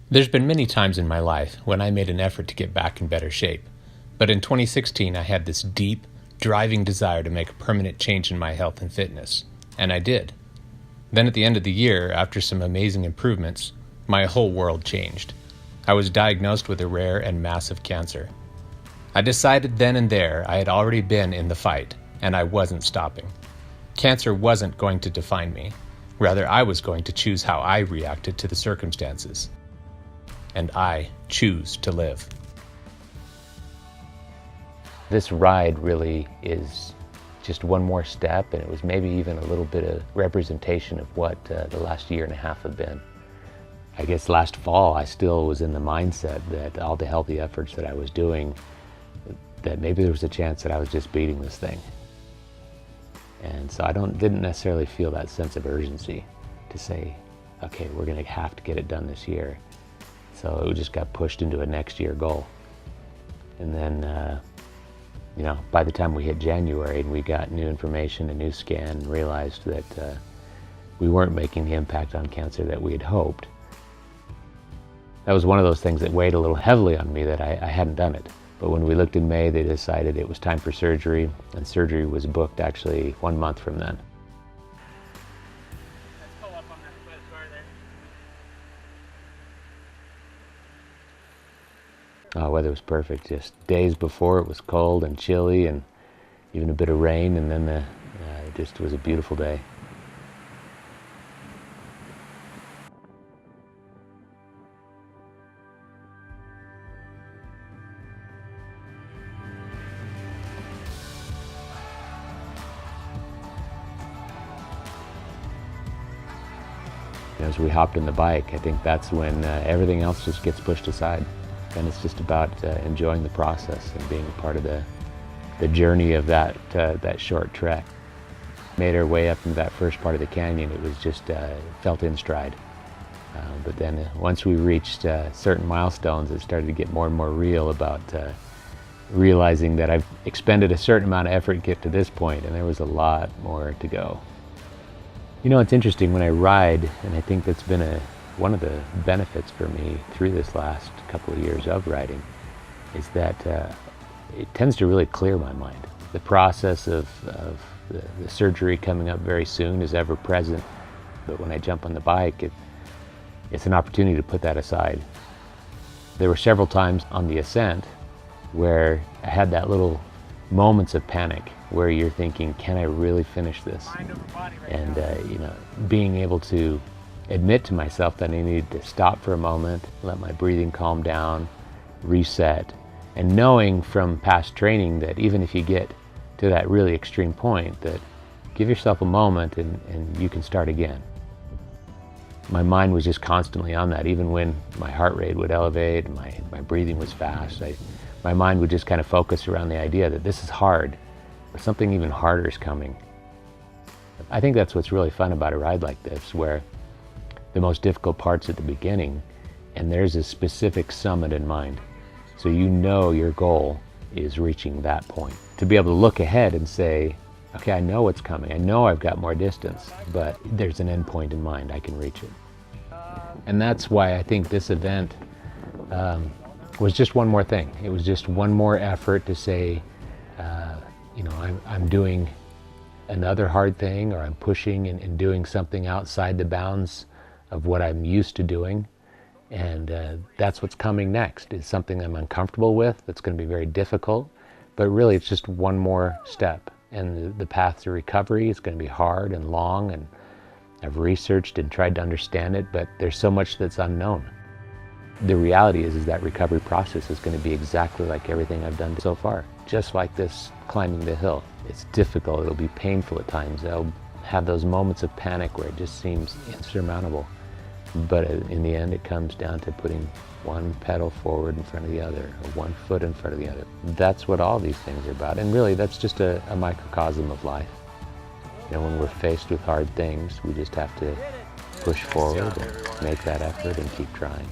There's been many times in my life when I made an effort to get back in better shape, but in 2016 I had this deep, driving desire to make a permanent change in my health and fitness, and I did. Then at the end of the year, after some amazing improvements, my whole world changed. I was diagnosed with a rare and massive cancer. I decided then and there I had already been in the fight, and I wasn't stopping. Cancer wasn't going to define me. Rather, I was going to choose how I reacted to the circumstances. And I choose to live. This ride really is just one more step, and it was maybe even a little bit of representation of what the last year and a half have been. I guess last fall I still was in the mindset that all the healthy efforts that I was doing, that maybe there was a chance that I was just beating this thing. And so I didn't necessarily feel that sense of urgency to say, okay, we're going to have to get it done this year. So it just got pushed into a next year goal. And then, by the time we hit January and we got new information, a new scan, and realized that we weren't making the impact on cancer that we had hoped, that was one of those things that weighed a little heavily on me, that I hadn't done it. But when we looked in May, they decided it was time for surgery, and surgery was booked actually 1 month from then. Let's pull up on that car there. Weather was perfect. Just days before it was cold and chilly and even a bit of rain, and then it just was a beautiful day. As we hopped on the bike, I think that's when everything else just gets pushed aside. And it's just about enjoying the process and being a part of the journey of that short trek. Made our way up into that first part of the canyon, it was just felt in stride. But then once we reached certain milestones, it started to get more and more real about realizing that I've expended a certain amount of effort to get to this point, and there was a lot more to go. You know, it's interesting when I ride, and I think that's been one of the benefits for me through this last couple of years of riding, is that it tends to really clear my mind. The process of the surgery coming up very soon is ever present, but when I jump on the bike, it's an opportunity to put that aside. There were several times on the ascent where I had that little moments of panic where you're thinking, can I really finish this? And being able to admit to myself that I needed to stop for a moment, let my breathing calm down, reset, and knowing from past training that even if you get to that really extreme point, that give yourself a moment and you can start again. My mind was just constantly on that. Even when my heart rate would elevate, my breathing was fast, my mind would just kind of focus around the idea that this is hard, but something even harder is coming. I think that's what's really fun about a ride like this, where the most difficult part's at the beginning, and there's a specific summit in mind. So you know your goal is reaching that point. To be able to look ahead and say, okay, I know what's coming. I know I've got more distance, but there's an end point in mind. I can reach it. And that's why I think this event was just one more thing. It was just one more effort to say, I'm doing another hard thing, or I'm pushing and doing something outside the bounds of what I'm used to doing. And that's what's coming next. It's something I'm uncomfortable with, that's going to be very difficult, but really it's just one more step. And the path to recovery is going to be hard and long, and I've researched and tried to understand it, but there's so much that's unknown. The reality is that recovery process is going to be exactly like everything I've done so far, just like this climbing the hill. It's difficult, it'll be painful at times, I'll have those moments of panic where it just seems insurmountable. But in the end, it comes down to putting one pedal forward in front of the other, or one foot in front of the other. That's what all these things are about, and really that's just a microcosm of life. When we're faced with hard things, we just have to push forward and make that effort and keep trying.